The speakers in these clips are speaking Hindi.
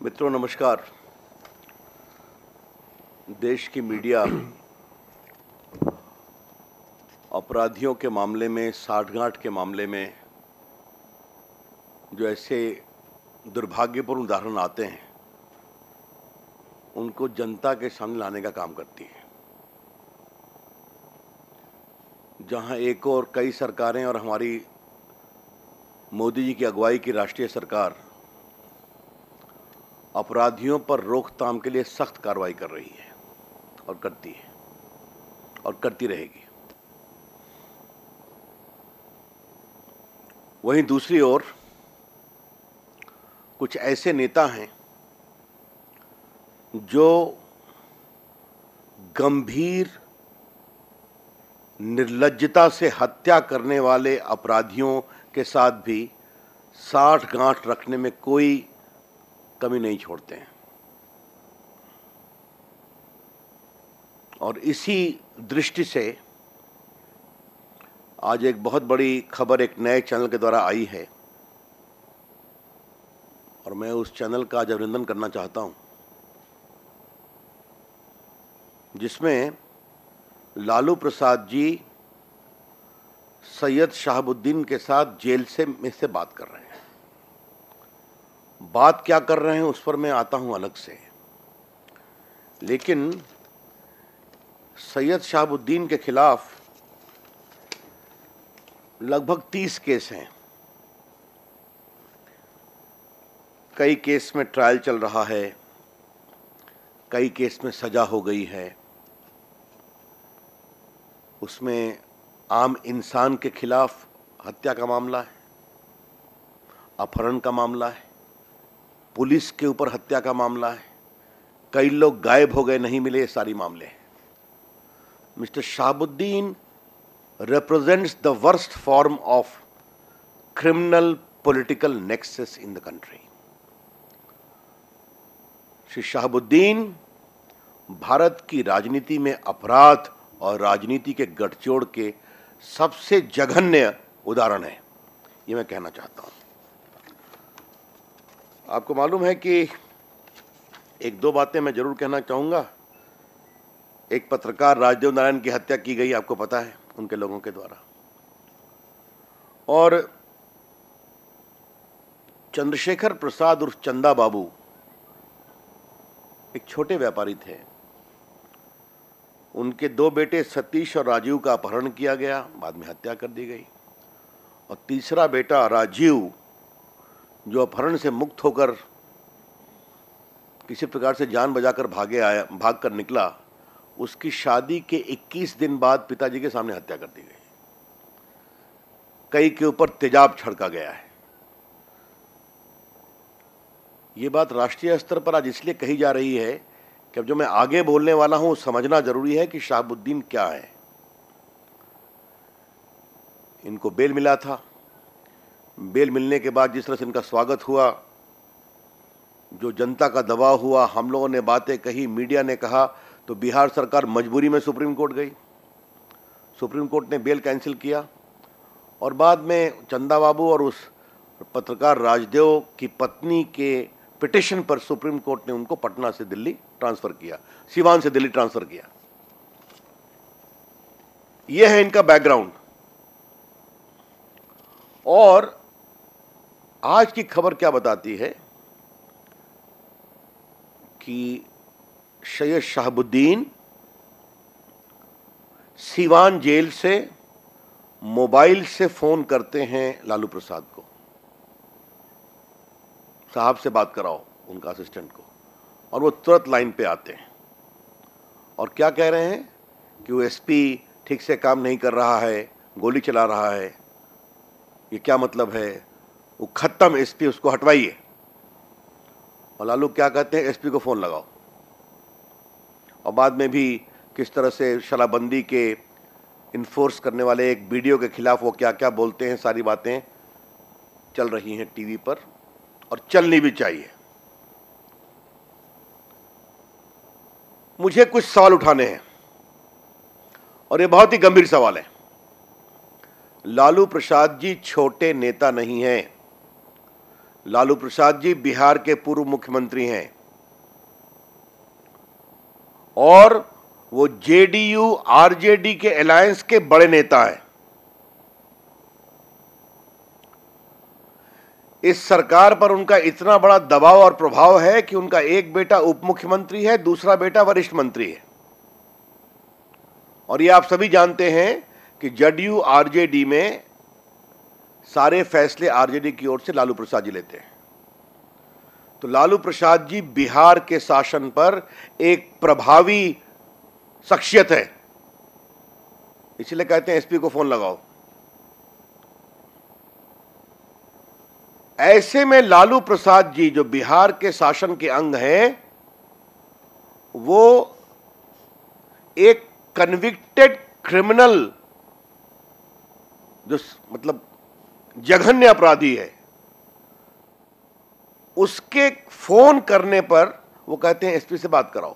मित्रों नमस्कार। देश की मीडिया अपराधियों के मामले में, साठगांठ के मामले में जो ऐसे दुर्भाग्यपूर्ण उदाहरण आते हैं उनको जनता के सामने लाने का काम करती है। जहां एक और कई सरकारें और हमारी मोदी जी की अगुवाई की राष्ट्रीय सरकार अपराधियों पर रोकथाम के लिए सख्त कार्रवाई कर रही है और करती है और करती रहेगी, वहीं दूसरी ओर कुछ ऐसे नेता हैं जो गंभीर निर्लज्जता से हत्या करने वाले अपराधियों के साथ भी साठगांठ रखने में कोई कमी नहीं छोड़ते हैं। और इसी दृष्टि से आज एक बहुत बड़ी खबर एक नए चैनल के द्वारा आई है और मैं उस चैनल का आज अभिनंदन करना चाहता हूं, जिसमें लालू प्रसाद जी सैयद शहाबुद्दीन के साथ जेल से बात कर रहे हैं। बात क्या कर रहे हैं उस पर मैं आता हूं अलग से, लेकिन सैयद शहाबुद्दीन के खिलाफ लगभग 30 केस हैं। कई केस में ट्रायल चल रहा है, कई केस में सजा हो गई है। उसमें आम इंसान के खिलाफ हत्या का मामला है, अपहरण का मामला है, पुलिस के ऊपर हत्या का मामला है, कई लोग गायब हो गए, नहीं मिले, ये सारी मामले हैं। Mister Shahabuddin represents the worst form of criminal political nexus in the country. Shri Shahabuddin Bharat की राजनीति में अपराध और राजनीति के गठजोड़ के सबसे जघन्य उदाहरण है, ये मैं कहना चाहता हूं। आपको मालूम है कि एक दो बातें मैं जरूर कहना चाहूंगा। एक पत्रकार राजदेव नारायण की हत्या की गई, आपको पता है, उनके लोगों के द्वारा। और चंद्रशेखर प्रसाद उर्फ चंदा बाबू एक छोटे व्यापारी थे। उनके दो बेटे सतीश और राजीव का अपहरण किया गया, बाद में हत्या कर दी गई। और तीसरा बेटा राजीव, जो अपहरण से मुक्त होकर किसी प्रकार से जान बचाकर भाग कर निकला, उसकी शादी के 21 दिन बाद पिताजी के सामने हत्या कर दी गई। कई के ऊपर तेजाब छिड़का गया है। ये बात राष्ट्रीय स्तर पर आज इसलिए कही जा रही है कि अब जो मैं आगे बोलने वाला हूं समझना जरूरी है कि शहाबुद्दीन क्या है। इनको बेल मिला था। बेल मिलने के बाद जिस तरह से इनका स्वागत हुआ, जो जनता का दबाव हुआ, हम लोगों ने बातें कही, मीडिया ने कहा, तो बिहार सरकार मजबूरी में सुप्रीम कोर्ट गई। सुप्रीम कोर्ट ने बेल कैंसिल किया और बाद में चंदा बाबू और उस पत्रकार राजदेव की पत्नी के पिटिशन पर सुप्रीम कोर्ट ने उनको पटना से दिल्ली ट्रांसफर किया, सिवान से दिल्ली ट्रांसफर किया। यह है इनका बैकग्राउंड। और आज की खबर क्या बताती है कि सैयद शहाबुद्दीन सिवान जेल से मोबाइल से फोन करते हैं लालू प्रसाद को, साहब से बात कराओ, उनका असिस्टेंट को, और वो तुरंत लाइन पे आते हैं। और क्या कह रहे हैं कि वो एसपी ठीक से काम नहीं कर रहा है, गोली चला रहा है। ये क्या मतलब है? वो खत्म एसपी, उसको हटवाइए। और लालू क्या कहते हैं, एसपी को फोन लगाओ। और बाद में भी किस तरह से शराबबंदी के इन्फोर्स करने वाले एक वीडियो के खिलाफ वो क्या क्या बोलते हैं, सारी बातें चल रही हैं टीवी पर, और चलनी भी चाहिए। मुझे कुछ सवाल उठाने हैं और ये बहुत ही गंभीर सवाल है। लालू प्रसाद जी छोटे नेता नहीं हैं। लालू प्रसाद जी बिहार के पूर्व मुख्यमंत्री हैं और वो जेडीयू आरजेडी के अलायंस के बड़े नेता हैं। इस सरकार पर उनका इतना बड़ा दबाव और प्रभाव है कि उनका एक बेटा उप मुख्यमंत्री है, दूसरा बेटा वरिष्ठ मंत्री है। और ये आप सभी जानते हैं कि जदयू आरजेडी में सारे फैसले आरजेडी की ओर से लालू प्रसाद जी लेते हैं। तो लालू प्रसाद जी बिहार के शासन पर एक प्रभावी शख्सियत है, इसलिए कहते हैं एसपी को फोन लगाओ। ऐसे में लालू प्रसाद जी जो बिहार के शासन के अंग हैं, वो एक कन्विक्टेड क्रिमिनल, जो मतलब जघन्य अपराधी है, उसके फोन करने पर वो कहते हैं एसपी से बात कराओ।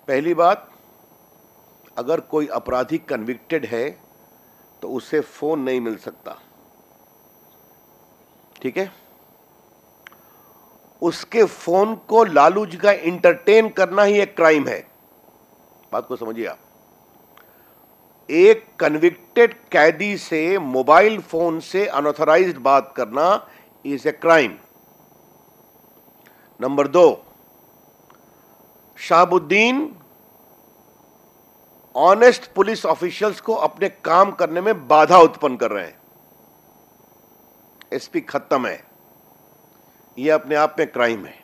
पहली बात, अगर कोई अपराधी कन्विक्टेड है तो उसे फोन नहीं मिल सकता, ठीक है। उसके फोन को लालू जी का इंटरटेन करना ही एक क्राइम है। बात को समझिए आप। एक कन्विक्टेड कैदी से मोबाइल फोन से अनऑथराइज्ड बात करना is a crime. Number 2, Shahabuddin honest police officials को अपने काम करने में बाधा उत्पन्न कर रहे हैं। एसपी खत्म है, यह अपने आप में क्राइम है,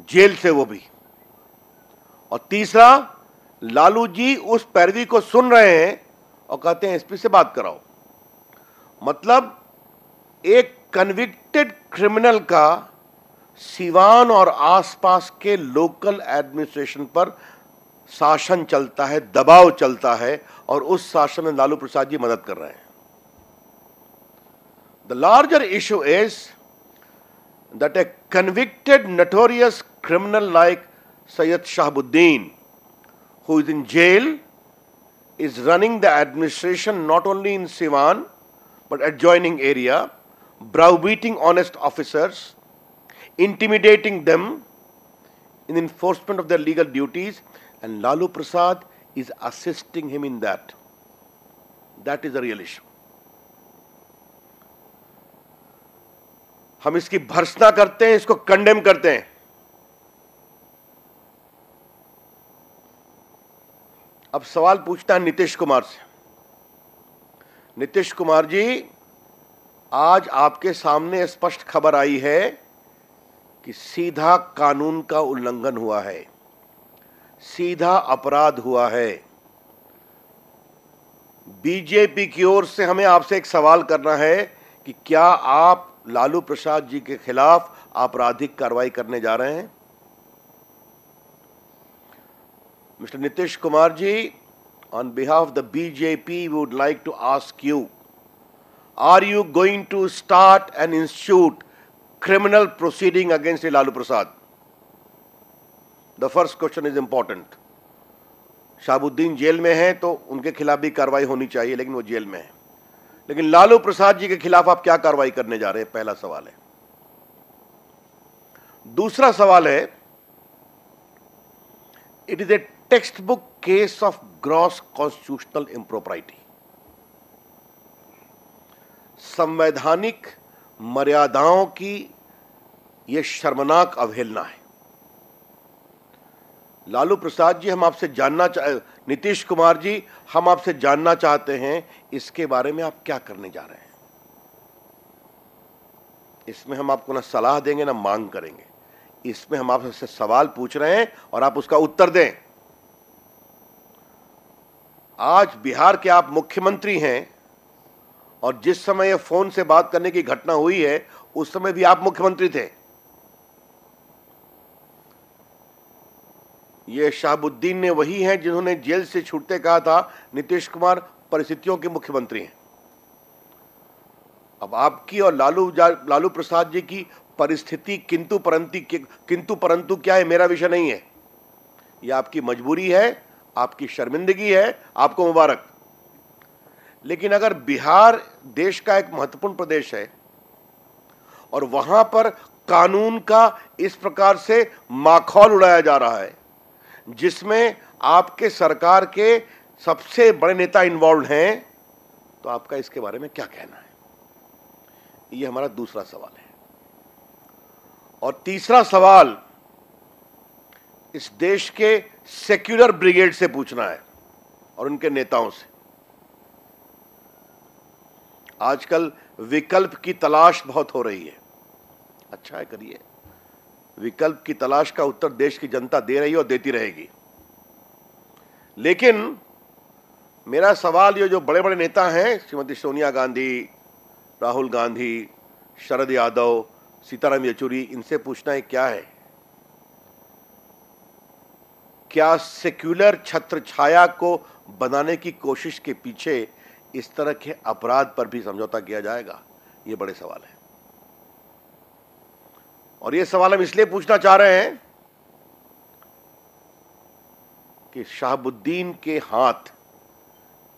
जेल से वो भी। और तीसरा, लालू जी उस पैरवी को सुन रहे हैं और कहते हैं एसपी से बात कराओ। मतलब एक कन्विक्टेड क्रिमिनल का सिवान और आसपास के लोकल एडमिनिस्ट्रेशन पर शासन चलता है, दबाव चलता है, और उस शासन में लालू प्रसाद जी मदद कर रहे हैं। The larger issue is that A convicted notorious criminal like Syed Shahabuddin, who is in jail, is running the administration not only in Siwan but adjoining area, browbeating honest officers, intimidating them in enforcement of their legal duties, and Lalu Prasad is assisting him in that. That is the real issue. हम इसकी भर्त्सना करते हैं, इसको कंडेम करते हैं। अब सवाल पूछता है नीतीश कुमार से। नीतीश कुमार जी, आज आपके सामने स्पष्ट खबर आई है कि सीधा कानून का उल्लंघन हुआ है, सीधा अपराध हुआ है। बीजेपी की ओर से हमें आपसे एक सवाल करना है कि क्या आप लालू प्रसाद जी के खिलाफ आपराधिक कार्रवाई करने जा रहे हैं? Mr. Nitish Kumar ji, on behalf of the BJP, we would like to ask you, are you going to start and institute criminal proceeding against Lalu Prasad? The first question is important. Shahabuddin jail में हैं तो उनके खिलाफ भी कार्रवाई होनी चाहिए, लेकिन वो जेल में हैं। लेकिन लालू प्रसाद जी के खिलाफ आप क्या कार्रवाई करने जा रहे हैं? पहला सवाल है। दूसरा सवाल है, it is a textbook case of gross constitutional impropriety. संवैधानिक मर्यादाओं की यह शर्मनाक अवहेलना है। लालू प्रसाद जी, हम आपसे जानना नीतीश कुमार जी, हम आपसे जानना चाहते हैं इसके बारे में आप क्या करने जा रहे हैं। इसमें हम आपको ना सलाह देंगे ना मांग करेंगे, इसमें हम आपसे सवाल पूछ रहे हैं और आप उसका उत्तर दें। आज बिहार के आप मुख्यमंत्री हैं और जिस समय यह फोन से बात करने की घटना हुई है उस समय भी आप मुख्यमंत्री थे। ये शहाबुद्दीन ने वही हैं जिन्होंने जेल से छूटते कहा था नीतीश कुमार परिस्थितियों के मुख्यमंत्री हैं। अब आपकी और लालू प्रसाद जी की परिस्थिति किंतु परंतु क्या है, मेरा विषय नहीं है। यह आपकी मजबूरी है, आपकी शर्मिंदगी है, आपको मुबारक। लेकिन अगर बिहार देश का एक महत्वपूर्ण प्रदेश है और वहां पर कानून का इस प्रकार से माखौल उड़ाया जा रहा है, जिसमें आपके सरकार के सबसे बड़े नेता इन्वॉल्व हैं, तो आपका इसके बारे में क्या कहना है? ये हमारा दूसरा सवाल है। और तीसरा सवाल इस देश के सेक्युलर ब्रिगेड से पूछना है और उनके नेताओं से। आजकल विकल्प की तलाश बहुत हो रही है। अच्छा है, करिए। विकल्प की तलाश का उत्तर देश की जनता दे रही है और देती रहेगी। लेकिन मेरा सवाल, ये जो बड़े बड़े नेता हैं, श्रीमती सोनिया गांधी, राहुल गांधी, शरद यादव, सीताराम येचुरी, इनसे पूछना है क्या है, क्या सेक्युलर छत्र छाया को बनाने की कोशिश के पीछे इस तरह के अपराध पर भी समझौता किया जाएगा? ये बड़े सवाल है। और ये सवाल हम इसलिए पूछना चाह रहे हैं कि शहाबुद्दीन के हाथ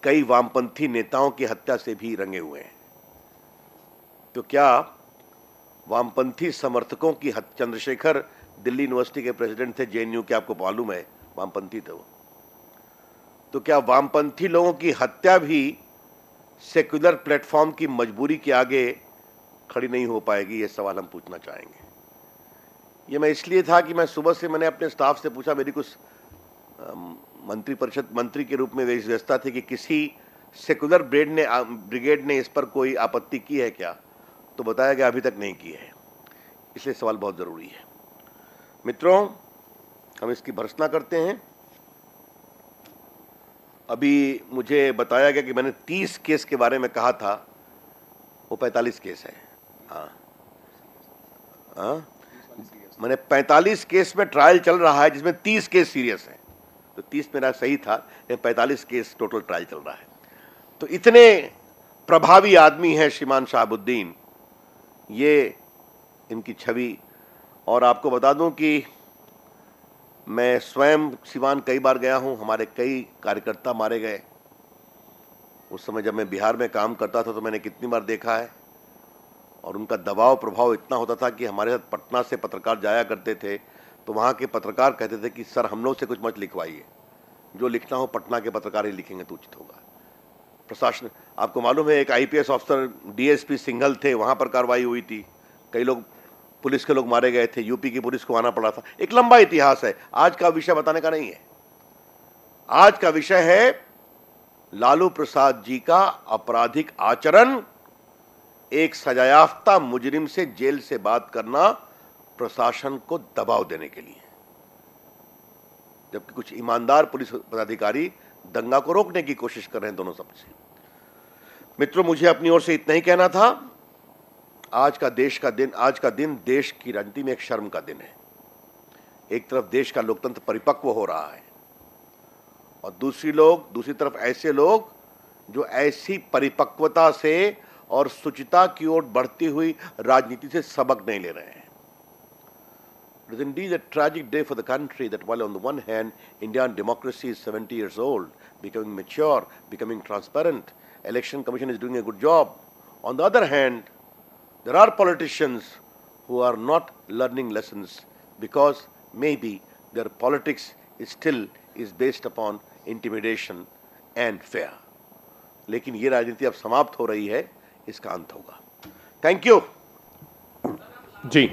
कई वामपंथी नेताओं की हत्या से भी रंगे हुए हैं। तो क्या वामपंथी समर्थकों की हत्या, चंद्रशेखर दिल्ली यूनिवर्सिटी के प्रेसिडेंट थे जेएनयू के, आपको मालूम है, वामपंथी थे वो, तो क्या वामपंथी लोगों की हत्या भी सेक्युलर प्लेटफॉर्म की मजबूरी के आगे खड़ी नहीं हो पाएगी? ये सवाल हम पूछना चाहेंगे। ये मैं इसलिए था कि मैं सुबह से मैंने अपने स्टाफ से पूछा, मेरी कुछ मंत्री के रूप में व्यवस्था थी कि किसी सेक्युलर ब्रिगेड ने इस पर कोई आपत्ति की है क्या, तो बताया गया अभी तक नहीं की है। इसलिए सवाल बहुत जरूरी है। मित्रों, हम इसकी भर्त्सना करते हैं। अभी मुझे बताया गया कि मैंने 30 केस के बारे में कहा था, वो 45 केस है। हाँ, मैंने 45 केस में ट्रायल चल रहा है, जिसमें 30 केस सीरियस हैं। तो 30 मेरा सही था, 45 केस टोटल ट्रायल चल रहा है। तो इतने प्रभावी आदमी है श्रीमान शहाबुद्दीन, ये इनकी छवि। और आपको बता दूं कि मैं स्वयं सिवान कई बार गया हूं, हमारे कई कार्यकर्ता मारे गए। उस समय जब मैं बिहार में काम करता था तो मैंने कितनी बार देखा है। और उनका दबाव प्रभाव इतना होता था कि हमारे साथ पटना से पत्रकार जाया करते थे, तो वहाँ के पत्रकार कहते थे कि सर हम लोग से कुछ मत लिखवाइए, जो लिखना हो पटना के पत्रकार ही लिखेंगे तो उचित होगा। प्रशासन, आपको मालूम है, एक आईपीएस ऑफिसर डीएसपी सिंघल थे, वहाँ पर कार्रवाई हुई थी, कई लोग पुलिस के लोग मारे गए थे, यूपी की पुलिस को आना पड़ा था। एक लंबा इतिहास है, आज का विषय बताने का नहीं है। आज का विषय है लालू प्रसाद जी का आपराधिक आचरण, एक सजायाफ्ता मुजरिम से जेल से बात करना प्रशासन को दबाव देने के लिए, जबकि कुछ ईमानदार पुलिस पदाधिकारी दंगा को रोकने की कोशिश कर रहे हैं दोनों सबसे। मित्रों, मुझे अपनी ओर से इतना ही कहना था। आज का दिन देश की राजनीति में एक शर्म का दिन है। एक तरफ देश का लोकतंत्र परिपक्व हो रहा है और दूसरी तरफ ऐसे लोग जो ऐसी परिपक्वता से और शुचिता की ओर बढ़ती हुई राजनीति से सबक नहीं ले रहे हैं। It is indeed a tragic day for the country that while on the one hand Indian democracy is 70 years old, becoming mature, becoming transparent, Election Commission is doing a good job. On the other hand, there are politicians who are not learning lessons because maybe their politics is based upon intimidation and fear. लेकिन ये राजनीति अब समाप्त हो रही है, इसका अंत होगा। Thank you ji.